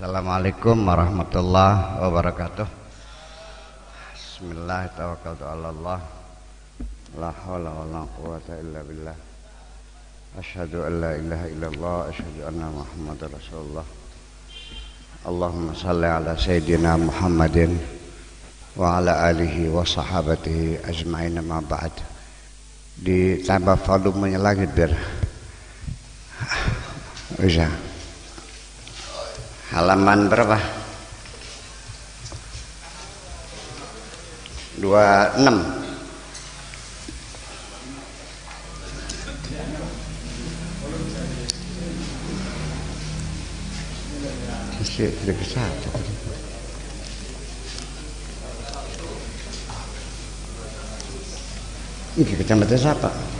Assalamualaikum warahmatullahi wabarakatuh. Bismillahirrahmanirrahim. La haula wala quwwata illa billah. Asyhadu an la ilaha illallah, asyhadu anna Muhammadar Rasulullah. Allahumma shalli ala sayyidina Muhammadin wa ala alihi wa sahabatihi ajma'in, ma ba'd. Ditambah volumenya lagi biar bisa. Halaman berapa? 26. Masih dekat satu. Ini kecamatan siapa?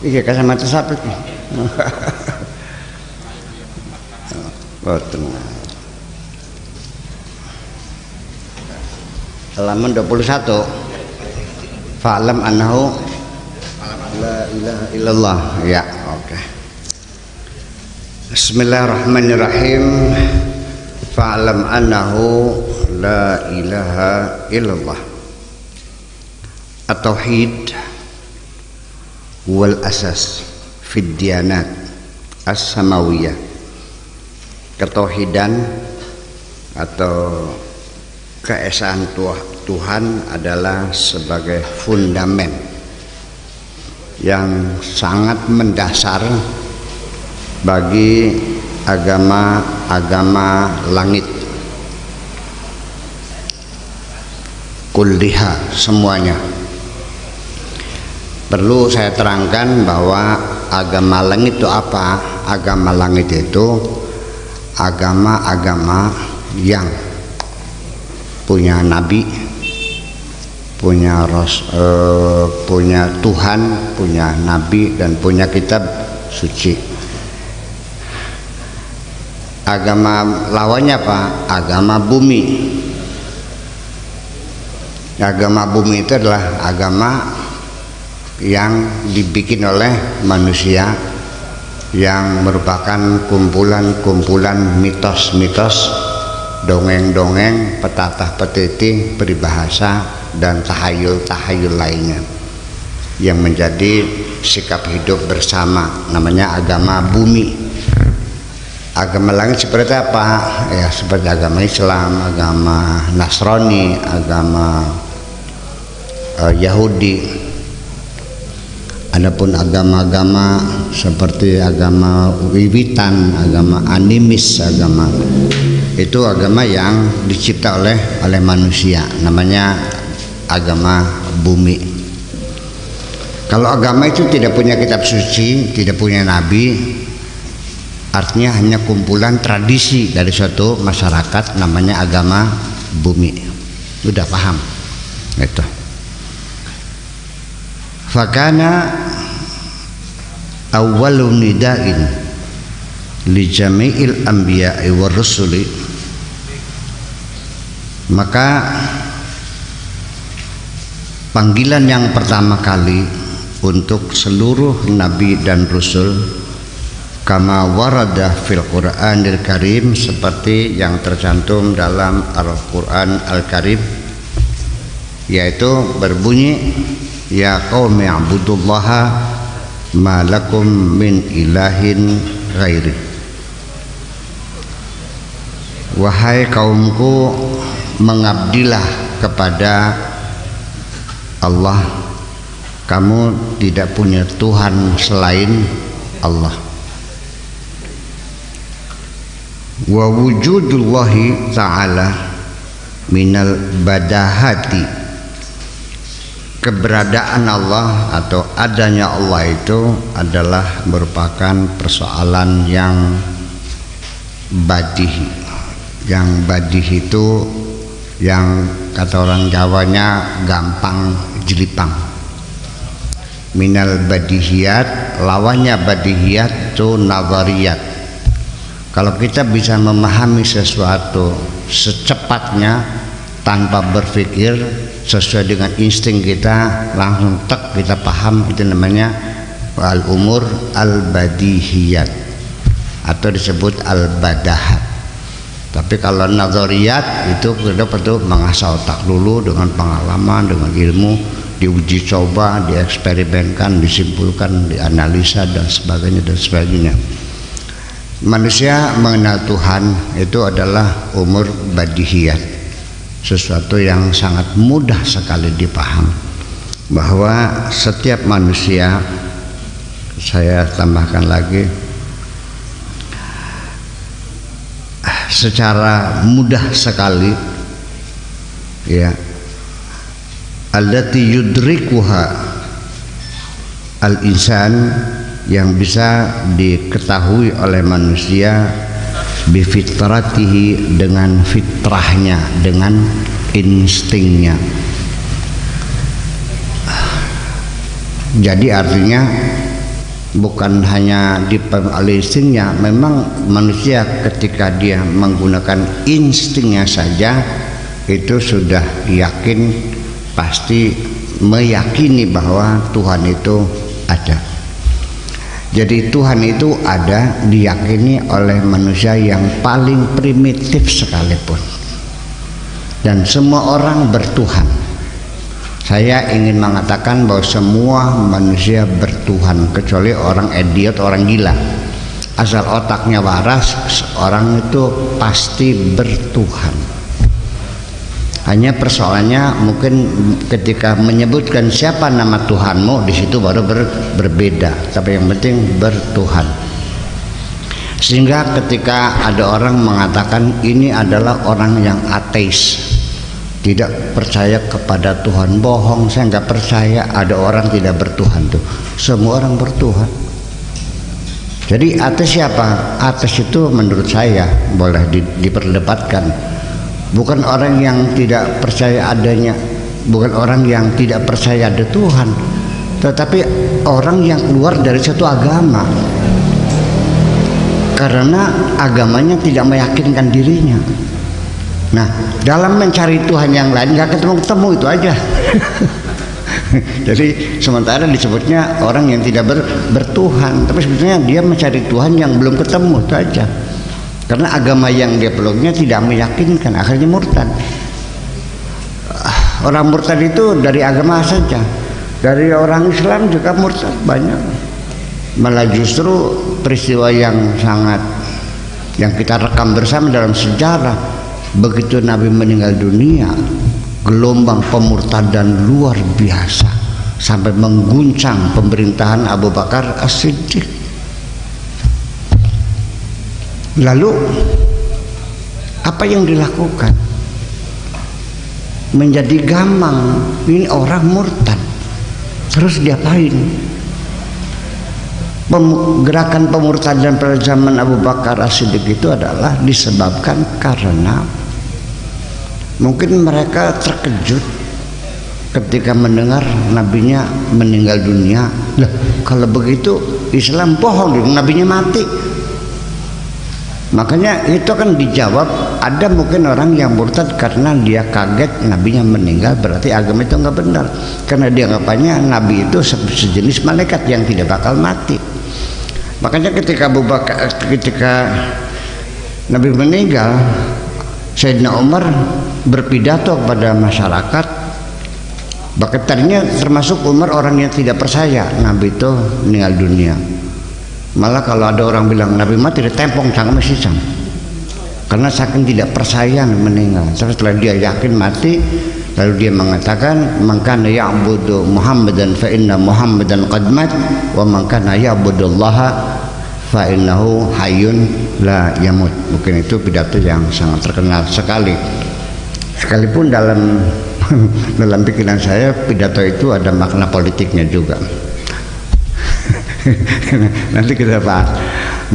Iya kacamata siapa nih? Boten. Halaman 21. Fa'lam annahu la ilaha illallah. Ya, oke. Bismillahirrahmanirrahim. Fa'lam annahu la ilaha illallah. At-tauhid wal asas fid diyanat as-samawiyah. Ketauhidan atau keesaan Tuhan adalah sebagai fundamen yang sangat mendasar bagi agama-agama langit kulliha, semuanya. Perlu saya terangkan bahwa agama langit itu apa? Agama langit itu agama-agama yang punya nabi, punya punya Tuhan, punya nabi, dan punya kitab suci. Agama lawannya apa? Agama bumi. Agama bumi itu adalah agama yang dibikin oleh manusia, yang merupakan kumpulan-kumpulan mitos-mitos, dongeng-dongeng, petatah-petiti, peribahasa, dan tahayul-tahayul lainnya yang menjadi sikap hidup bersama. Namanya agama bumi. Agama langit seperti apa? Ya seperti agama Islam, agama Nasrani, agama Yahudi. Adapun agama-agama seperti agama wiwitan, agama animis, agama itu agama yang dicipta oleh manusia, namanya agama bumi. Kalau agama itu tidak punya kitab suci, tidak punya nabi, artinya hanya kumpulan tradisi dari suatu masyarakat, namanya agama bumi. Udah paham? Itu. Fakana awwalu nida'in li jami'il anbiya'i war rusuli, maka panggilan yang pertama kali untuk seluruh nabi dan rasul, kama warada fil Qur'anil Karim, seperti yang tercantum dalam Al-Qur'an Al-Karim, yaitu berbunyi, ya qaumi ibudullaha ma lakum min ilahin ghairi. Wahai kaumku, mengabdilah kepada Allah, kamu tidak punya Tuhan selain Allah. Wa wujudullahi ta'ala minal badahati, keberadaan Allah atau adanya Allah itu adalah merupakan persoalan yang badihi. Yang badihi itu yang kata orang Jawanya gampang jelipang. Minal badihiyat, lawannya badihiyat itu nazariyat. Kalau kita bisa memahami sesuatu secepatnya tanpa berpikir, sesuai dengan insting kita, langsung tek kita paham, itu namanya al-umur al-badihiyat atau disebut al-badahat. Tapi kalau nazariyat itu kita perlu mengasah otak dulu dengan pengalaman, dengan ilmu, diuji coba, dieksperimenkan, disimpulkan, dianalisa dan sebagainya dan sebagainya. Manusia mengenal Tuhan itu adalah umur badihiyat, sesuatu yang sangat mudah sekali dipaham, bahwa setiap manusia, saya tambahkan lagi, secara mudah sekali ya, allati yudrikuha al-insan, yang bisa diketahui oleh manusia bifitratihi, dengan fitrahnya, dengan instingnya. Jadi artinya bukan hanya di instingnya, memang manusia ketika dia menggunakan instingnya saja itu sudah yakin, pasti meyakini bahwa Tuhan itu ada. Jadi Tuhan itu ada diyakini oleh manusia yang paling primitif sekalipun, dan semua orang bertuhan. Saya ingin mengatakan bahwa semua manusia bertuhan kecuali orang idiot, orang gila. Asal otaknya waras, orang itu pasti bertuhan. Hanya persoalannya mungkin ketika menyebutkan siapa nama Tuhanmu, di situ baru berbeda. Tapi yang penting bertuhan. Sehingga ketika ada orang mengatakan ini adalah orang yang ateis, tidak percaya kepada Tuhan, bohong, saya nggak percaya ada orang tidak bertuhan tuh. Semua orang bertuhan. Jadi ateis siapa? Ateis itu menurut saya boleh diperdebatkan. Bukan orang yang tidak percaya adanya, bukan orang yang tidak percaya ada Tuhan, tetapi orang yang keluar dari satu agama karena agamanya tidak meyakinkan dirinya. Nah, dalam mencari Tuhan yang lain nggak ketemu-ketemu, itu aja. Jadi sementara disebutnya orang yang tidak bertuhan, tapi sebetulnya dia mencari Tuhan yang belum ketemu, itu aja. Karena agama yang dia peluknya tidak meyakinkan, akhirnya murtad. Orang murtad itu dari agama saja, dari orang Islam juga murtad banyak. Malah justru peristiwa yang kita rekam bersama dalam sejarah, begitu Nabi meninggal dunia, gelombang pemurtadan luar biasa sampai mengguncang pemerintahan Abu Bakar As-Siddiq. Lalu apa yang dilakukan? Menjadi gamang, ini orang murtad, terus diapain? Gerakan pemurtadan pada zaman Abu Bakar As-Siddiq itu adalah disebabkan karena mungkin mereka terkejut ketika mendengar nabinya meninggal dunia. Lah, kalau begitu Islam bohong, nabinya mati. Makanya itu kan dijawab, ada mungkin orang yang murtad karena dia kaget nabinya meninggal, berarti agama itu nggak benar, karena dia anggapannya nabi itu sejenis malaikat yang tidak bakal mati. Makanya ketika Nabi meninggal, Sayyidina Umar berpidato kepada masyarakat, bahkan tadinya termasuk Umar orang yang tidak percaya Nabi itu meninggal dunia. Malah kalau ada orang bilang Nabi mati, ditempong cangkem sisam, karena saking tidak percaya meninggal. Setelah dia yakin mati, lalu dia mengatakan, man kana ya'budu Muhammadan fa inna Muhammadan qad mat, wa man kana ya'budullaha fa innahu hayyun la yamut. Mungkin itu pidato yang sangat terkenal sekali. Sekalipun dalam pikiran saya pidato itu ada makna politiknya juga. Nanti kita bahas.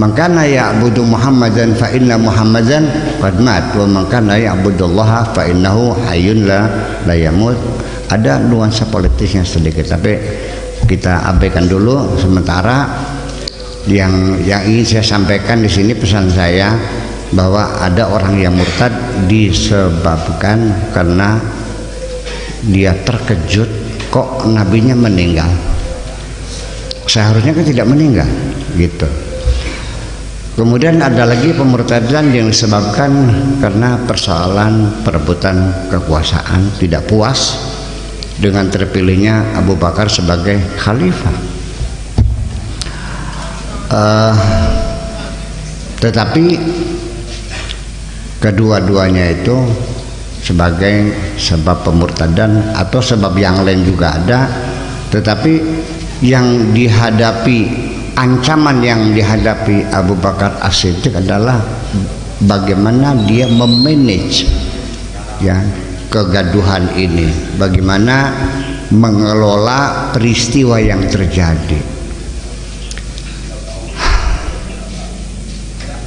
Man kana ya'budu Muhammadan fa inna Muhammadan qad mat, wa man kana ya'budullaha fa innahu hayyun la yamut. Ada nuansa politisnya sedikit, tapi kita abaikan dulu sementara. Yang ingin saya sampaikan di sini, pesan saya bahwa ada orang yang murtad disebabkan karena dia terkejut kok nabinya meninggal. seharusnya kan tidak meninggal gitu. Kemudian ada lagi pemurtadan yang disebabkan karena persoalan perebutan kekuasaan, tidak puas dengan terpilihnya Abu Bakar sebagai khalifah. Tetapi kedua-duanya itu sebagai sebab pemurtadan atau sebab yang lain juga ada, tetapi yang dihadapi, ancaman yang dihadapi Abu Bakar As-Siddiq adalah bagaimana dia memanage ya kegaduhan ini, bagaimana mengelola peristiwa yang terjadi.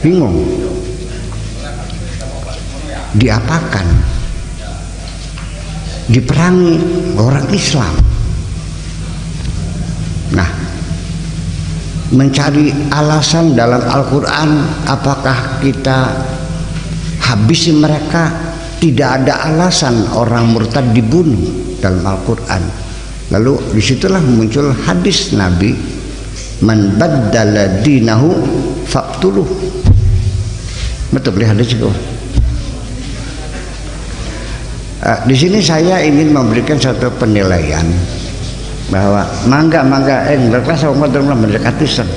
Bingung, diapakan, diperangi orang Islam. Nah, mencari alasan dalam Al-Quran, apakah kita habisi mereka? Tidak ada alasan orang murtad dibunuh dalam Al-Quran. Lalu disitulah muncul hadis Nabi, man baddala dinahu faqtuluh. Betul lihat hadis itu. Di sini saya ingin memberikan satu penilaian bahwa mangga berkelas sama motor mendekati sen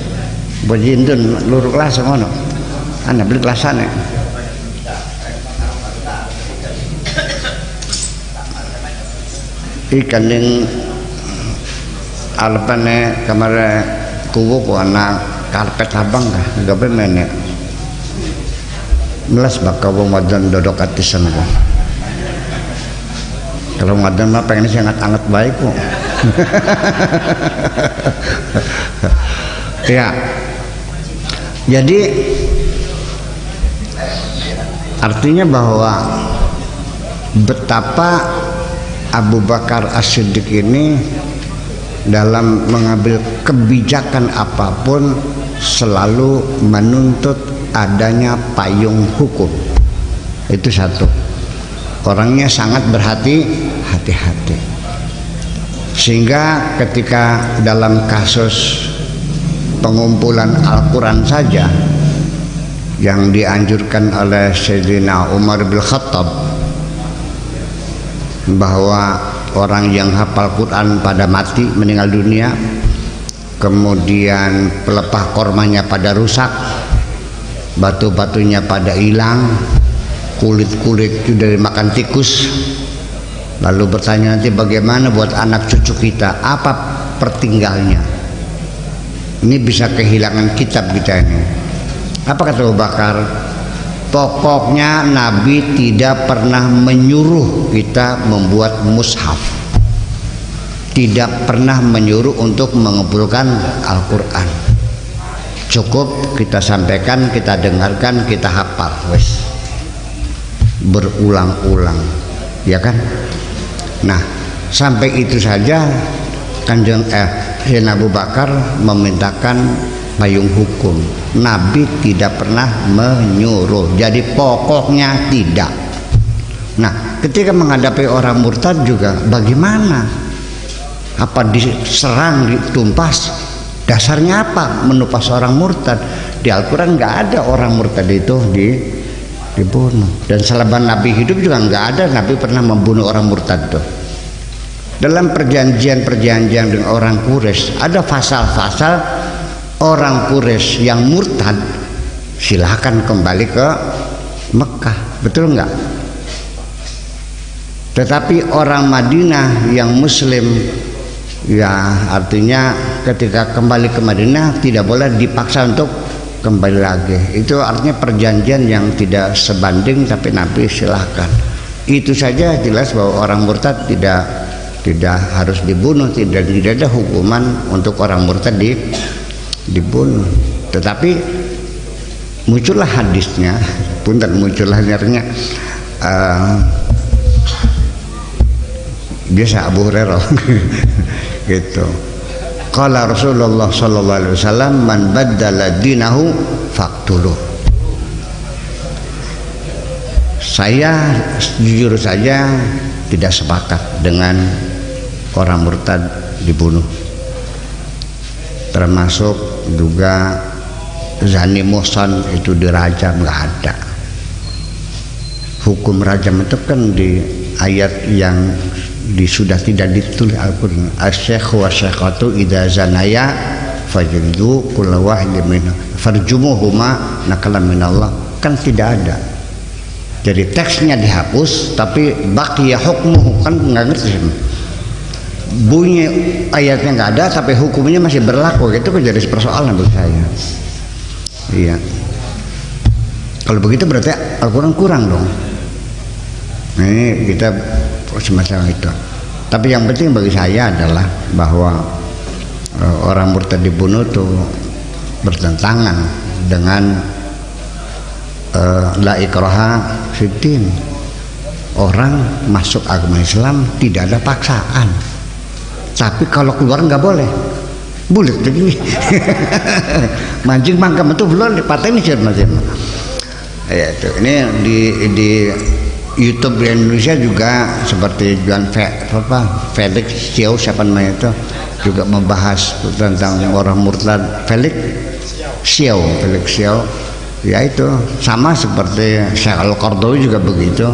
bojindun luru kelas sama no anda beli kelasane ikan yang alpane kamar kubu ku anak karpet abang kah gak bener melas bakal wajan dodok atisan ko. Kalau ngadan mah pengen sangat-sangat baik kok. Ya. Jadi artinya bahwa betapa Abu Bakar As-Siddiq ini dalam mengambil kebijakan apapun selalu menuntut adanya payung hukum. Itu satu. Orangnya sangat berhati-hati, sehingga ketika dalam kasus pengumpulan Al-Quran saja yang dianjurkan oleh Sayyidina Umar bin Khattab bahwa orang yang hafal Quran pada mati meninggal dunia, kemudian pelepah kormanya pada rusak, batu-batunya pada hilang, kulit-kulit itu dari makan tikus. Lalu bertanya nanti bagaimana buat anak cucu kita, apa pertinggalnya, ini bisa kehilangan kitab kita ini. Apa kata Abu Bakar? Pokoknya Nabi tidak pernah menyuruh kita membuat mushaf, tidak pernah menyuruh untuk mengumpulkan Al-Quran. Cukup kita sampaikan, kita dengarkan, kita hafal, wes berulang-ulang, ya kan? Nah, sampai itu saja Kanjeng Sayyidina Abu Bakar memintakan payung hukum. Nabi tidak pernah menyuruh, jadi pokoknya tidak. Nah, ketika menghadapi orang murtad juga bagaimana? Apa diserang, ditumpas? Dasarnya apa menumpas orang murtad? Di Al-Quran nggak ada orang murtad itu dibunuh, dan selama Nabi hidup juga nggak ada Nabi pernah membunuh orang murtad tuh. Dalam perjanjian dengan orang Quraisy ada pasal-pasal orang Quraisy yang murtad silahkan kembali ke Mekah, betul nggak? Tetapi orang Madinah yang Muslim, ya artinya ketika kembali ke Madinah tidak boleh dipaksa untuk kembali lagi. Itu artinya perjanjian yang tidak sebanding, tapi Nabi silahkan. Itu saja jelas bahwa orang murtad tidak harus dibunuh, tidak ada hukuman untuk orang murtad dibunuh. Tetapi muncullah hadisnya, punten muncullah nyarnya biasa Abu Hurairah gitu. Qala Rasulullah sallallahu alaihi wasallam man baddala dinahu faqtuluh. Saya jujur saja tidak sepakat dengan orang murtad dibunuh. termasuk juga zani muhsan itu dirajam, nggak ada. Hukum rajam itu kan di ayat yang sudah tidak ditulis Al-Quran. Asy-syaikhu wasy-syaikhatu idza zanaya fajlidu kulla wahidin minhum farjumuhuma nakalan minallah, kan tidak ada. Jadi teksnya dihapus tapi baqiya hukmuhu, kan nggak ngerti. Bunyi ayatnya nggak ada tapi hukumnya masih berlaku, itu kan jadi persoalan bagi saya. Iya. Kalau begitu berarti Al-Quran kurang dong. Nah, ini kita semacam itu. Tapi yang penting bagi saya adalah bahwa orang murtad dibunuh itu bertentangan dengan la ikraha fiddin. Orang masuk agama Islam tidak ada paksaan. Tapi kalau keluar nggak boleh. Bulat begini. Mancing mangkam itu belum dipatahin macam. Ya itu. Ini di YouTube di Indonesia juga seperti Felix Xiao, siapa namanya itu, juga membahas tentang orang murtad. Felix Xiao, ya itu sama seperti Syekh Al-Qardawi juga begitu.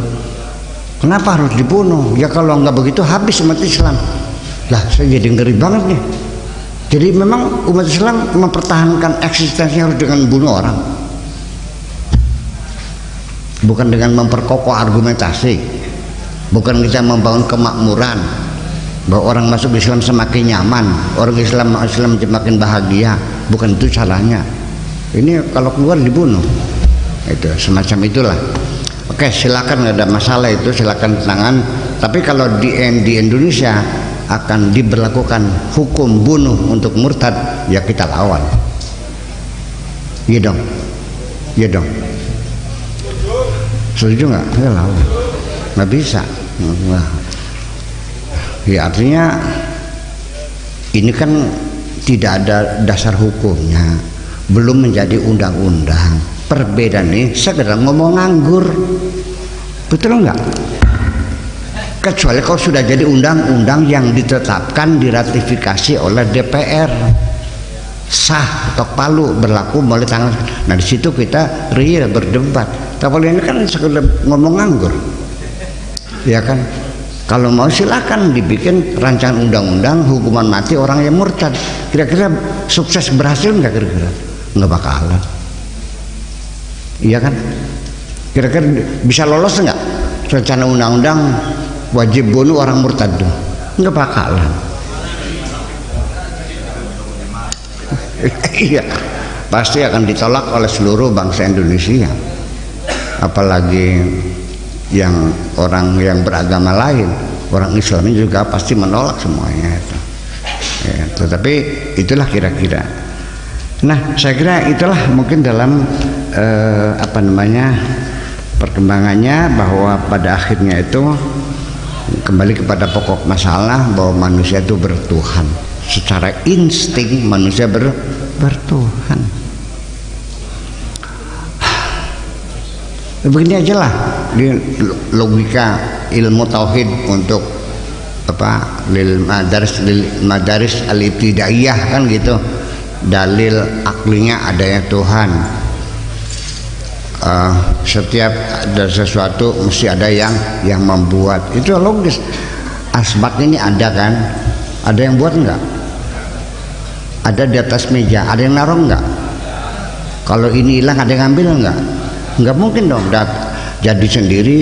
Kenapa harus dibunuh? Ya kalau nggak begitu habis umat Islam. Lah saya jadi ngeri banget nih. Jadi memang umat Islam mempertahankan eksistensinya harus dengan bunuh orang, bukan dengan memperkokoh argumentasi, bukan kita membangun kemakmuran bahwa orang masuk Islam semakin nyaman, orang Islam semakin bahagia, bukan itu caranya. Ini kalau keluar dibunuh, itu semacam itulah. Oke, silakan, nggak ada masalah itu, silakan tangan. Tapi kalau di Indonesia akan diberlakukan hukum bunuh untuk murtad, ya kita lawan. Iya dong, iya dong. Setuju nggak? Ya lawan. Nggak bisa. Nah, ya artinya ini kan tidak ada dasar hukumnya, belum menjadi undang-undang. Perbedaan ini sekedar ngomong nganggur, betul nggak? Kecuali kalau sudah jadi undang-undang yang ditetapkan, diratifikasi oleh DPR, sah, ketok palu, berlaku mulai tanggal. Nah di situ kita real berdebat. Tapi ini kan sekedar ngomong nganggur, ya kan? Kalau mau silakan dibikin rancangan undang-undang hukuman mati orang yang murtad. Kira-kira sukses berhasil nggak? Kira-kira nggak bakalan, iya kan? Kira-kira bisa lolos nggak rencana undang-undang wajib bunuh orang murtad? Nggak bakalan. Iya, pasti akan ditolak oleh seluruh bangsa Indonesia, apalagi yang orang yang beragama lain. Orang Islam juga pasti menolak semuanya itu. Ya, tetapi itulah kira-kira. Nah, saya kira itulah mungkin dalam perkembangannya, bahwa pada akhirnya itu kembali kepada pokok masalah bahwa manusia itu bertuhan. Secara insting manusia bertuhan. Begini aja lah di logika ilmu tauhid untuk lil madaris al-ibtidaiyah kan gitu. Dalil aklinya adanya Tuhan. Setiap ada sesuatu mesti ada yang membuat, itu logis. Asbak ini ada kan, ada yang buat enggak? Ada di atas meja, ada yang naruh enggak? Kalau ini hilang ada yang ngambil enggak? Enggak mungkin dong. Jadi sendiri,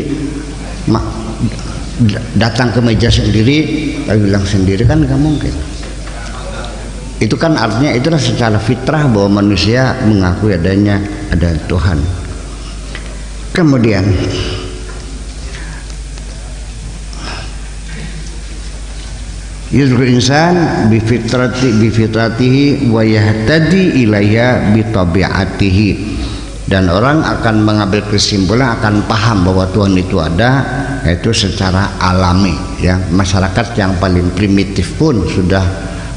datang ke meja sendiri lalu hilang sendiri, kan enggak mungkin. Itu kan artinya itulah secara fitrah bahwa manusia mengakui ada Tuhan. Kemudian yuzul insan bifitratihi wa yahtadi ilayya bitabiatihi, dan orang akan mengambil kesimpulan, akan paham bahwa Tuhan itu ada, yaitu secara alami, ya. Masyarakat yang paling primitif pun sudah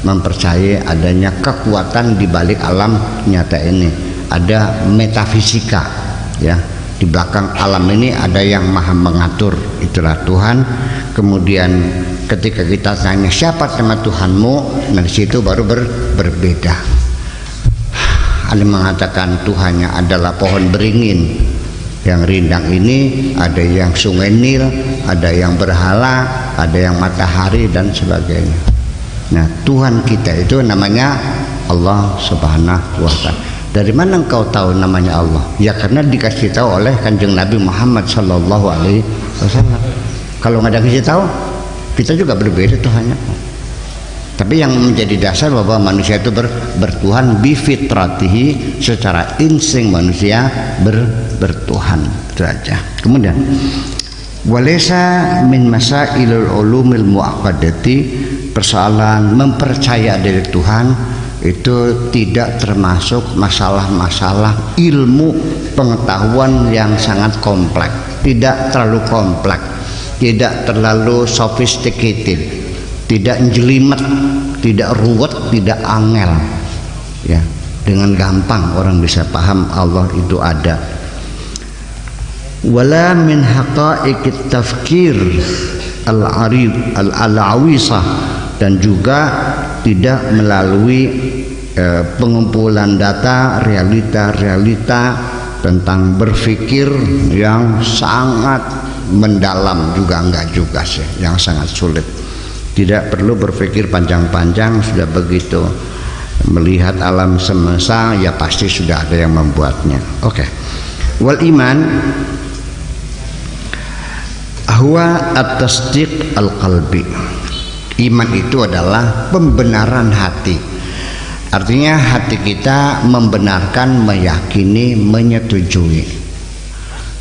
mempercayai adanya kekuatan di balik alam nyata ini. Ada metafisika, ya. Di belakang alam ini ada yang maha mengatur, itulah Tuhan. Kemudian ketika kita tanya siapa nama Tuhanmu, nah di situ baru berbeda. Ada yang mengatakan Tuhannya adalah pohon beringin yang rindang ini, ada yang sungai Nil, ada yang berhala, ada yang matahari dan sebagainya. Nah, Tuhan kita itu namanya Allah Subhanahu wa Ta'ala. Dari mana engkau tahu namanya Allah? Ya karena dikasih tahu oleh Kanjeng Nabi Muhammad sallallahu alaihi wasallam. Kalau nggak ada kasih tahu, kita juga berbeda Tuhannya. Tapi yang menjadi dasar bahwa manusia itu bertuhan bifitratihi, secara insting manusia bertuhan, itu aja. Kemudian walaysa min masailul ulumil muaqqadati, persoalan mempercaya diri Tuhan itu tidak termasuk masalah-masalah ilmu pengetahuan yang sangat kompleks, tidak terlalu kompleks, tidak terlalu sophisticated, tidak jelimet, tidak ruwet, tidak angel, ya, dengan gampang orang bisa paham Allah itu ada. Wala min haqa'iqit tafkir al-arid al-awisah, dan juga tidak melalui pengumpulan data realita tentang berpikir yang sangat mendalam, juga enggak juga sih, yang sangat sulit. Tidak perlu berpikir panjang-panjang, sudah begitu melihat alam semesta ya pasti sudah ada yang membuatnya. Oke. Wal iman huwa at-tasdiq al-qalbi. Iman itu adalah pembenaran hati. Artinya hati kita membenarkan, meyakini, menyetujui.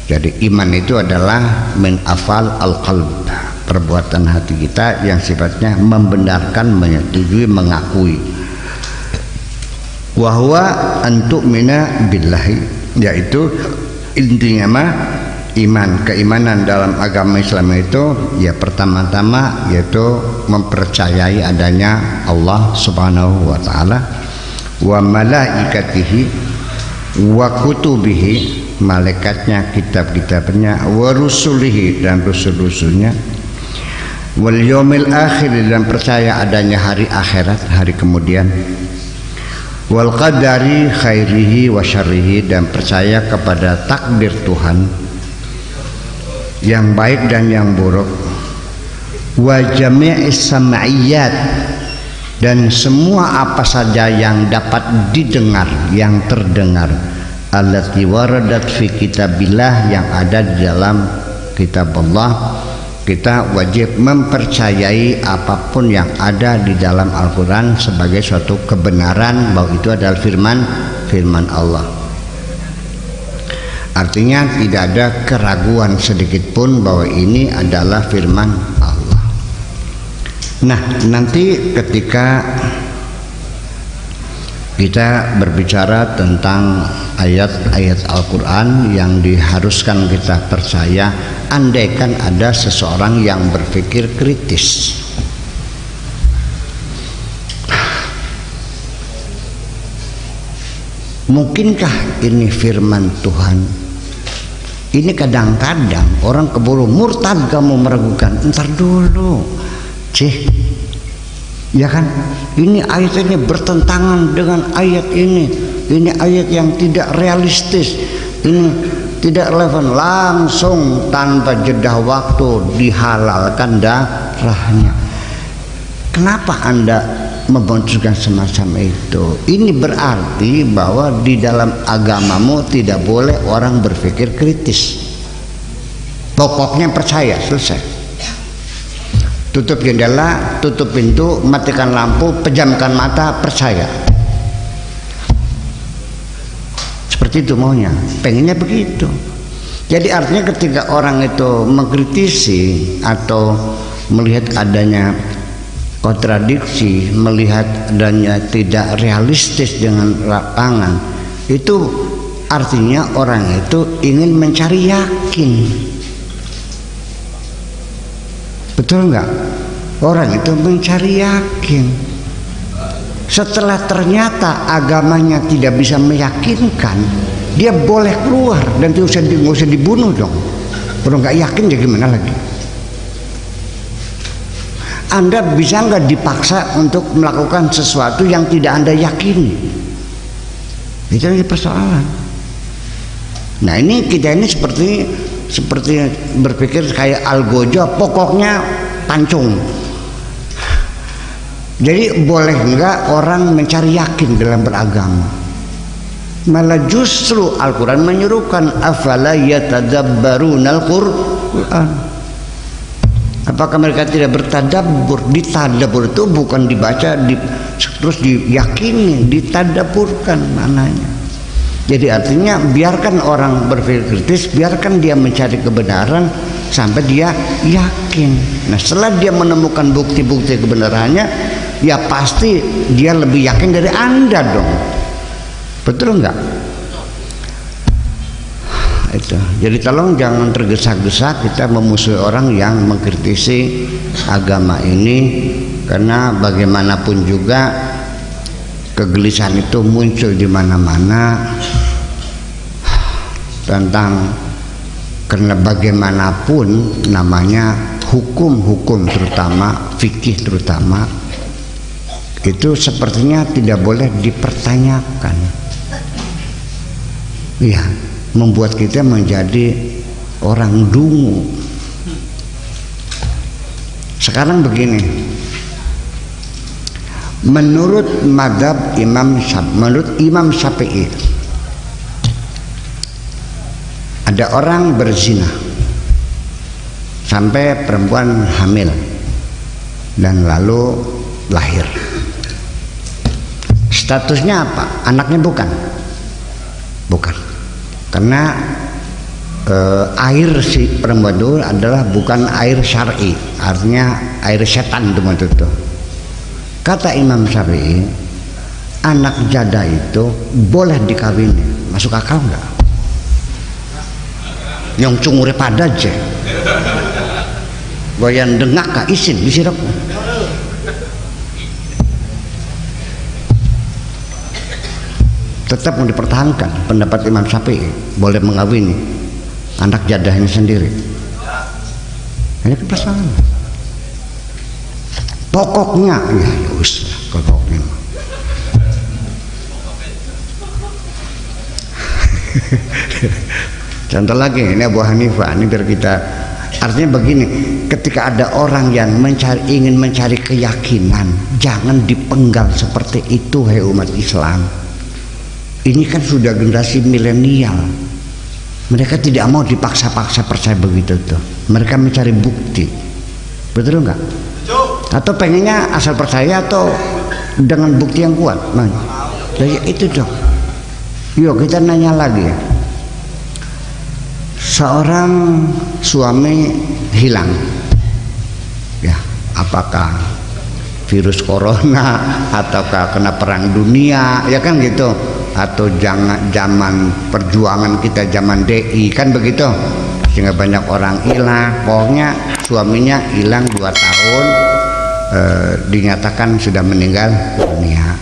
Jadi iman itu adalah min afal al-qalb, perbuatan hati kita yang sifatnya membenarkan, menyetujui, mengakui. Wa huwa an tu'mina billahi, yaitu intinya mah iman, keimanan dalam agama Islam itu ya pertama-tama yaitu mempercayai adanya Allah Subhanahu wa taala, wa malaikatihi wa kutubihi, malaikatnya, kitab-kitabnya, wa rusulihi, dan rusul-rusulnya, wal yaumil akhir, dan percaya adanya hari akhirat, hari kemudian, wal qadari khairihi wa syarrihi, dan percaya kepada takdir Tuhan yang baik dan yang buruk, wa jami'is sam'iyat, dan semua apa saja yang dapat didengar, yang terdengar, allati waradat fi kitabillah, yang ada di dalam kitab Allah. Kita wajib mempercayai apapun yang ada di dalam Al-Quran sebagai suatu kebenaran, bahwa itu adalah firman Allah. Artinya tidak ada keraguan sedikit pun bahwa ini adalah firman Allah. Nah, nanti ketika kita berbicara tentang ayat-ayat Al-Quran yang diharuskan kita percaya, andaikan ada seseorang yang berpikir kritis, mungkinkah ini firman Tuhan? Ini kadang-kadang orang keburu murtad, kamu meragukan. Entar dulu, ya kan? Ini ayat ini bertentangan dengan ayat ini. Ini ayat yang tidak realistis. Ini tidak relevan. Langsung tanpa jeda waktu dihalalkan darahnya. Kenapa Anda memunculkan semacam itu? Ini berarti bahwa di dalam agamamu tidak boleh orang berpikir kritis. Pokoknya percaya, selesai. Tutup jendela, tutup pintu, matikan lampu, pejamkan mata, percaya. Seperti itu maunya, pengennya begitu. Jadi artinya ketika orang itu mengkritisi atau melihat adanya kontradiksi, melihat adanya tidak realistis dengan lapangan, itu artinya orang itu ingin mencari yakin. Betul enggak? Orang itu mencari yakin. Setelah ternyata agamanya tidak bisa meyakinkan, dia boleh keluar dan tidak usah dibunuh dong. Kalau nggak yakin ya gimana lagi? Anda bisa nggak dipaksa untuk melakukan sesuatu yang tidak Anda yakini? Itu yang persoalan. Nah ini kita ini seperti berpikir kayak algojo, pokoknya pancung. Jadi boleh enggak orang mencari yakin dalam beragama? Malah justru Al-Quran menyuruhkan, afala yatadabbarunal Qur'an. Apakah mereka tidak bertadabbur? Ditadabbur itu bukan dibaca terus diyakini, ditadaburkan maknanya. Jadi artinya biarkan orang berpikir kritis, biarkan dia mencari kebenaran sampai dia yakin. Nah setelah dia menemukan bukti-bukti kebenarannya, ya pasti dia lebih yakin dari Anda dong. Betul enggak? Itu. Jadi tolong jangan tergesa-gesa kita memusuhi orang yang mengkritisi agama ini, karena bagaimanapun juga kegelisahan itu muncul di mana-mana tentang, karena bagaimanapun namanya hukum-hukum, terutama fikih terutama, itu sepertinya tidak boleh dipertanyakan. Iya, membuat kita menjadi orang dungu. Sekarang begini, menurut madhab menurut Imam Syafi'i, ada orang berzina sampai perempuan hamil dan lalu lahir. Statusnya apa? Anaknya bukan, karena air si perempuan itu adalah bukan air syar'i, artinya air setan itu. Kata Imam Syafi'i, anak janda itu boleh dikawini. Masuk akal nggak? Yang cungure pada aja, goyan dengak kak isin disirap. Tetap mau dipertahankan pendapat Imam Syafi'i, boleh mengawini anak jadahnya sendiri. Ini persoalan. Pokoknya ya us, pokoknya. Contoh lagi, ini Abu Hanifah, ini biar kita, artinya begini, ketika ada orang yang ingin mencari keyakinan, jangan dipenggal seperti itu, hai umat Islam. Ini kan sudah generasi milenial, mereka tidak mau dipaksa-paksa percaya begitu tuh. Mereka mencari bukti, betul nggak? Atau pengennya asal percaya atau dengan bukti yang kuat? Nah, jadi itu dong. Yuk kita nanya lagi. Seorang suami hilang, ya apakah virus corona ataukah kena perang dunia, ya kan gitu, atau zaman perjuangan kita zaman DI kan begitu, sehingga banyak orang hilang. Pokoknya suaminya hilang 2 tahun, dinyatakan sudah meninggal dunia.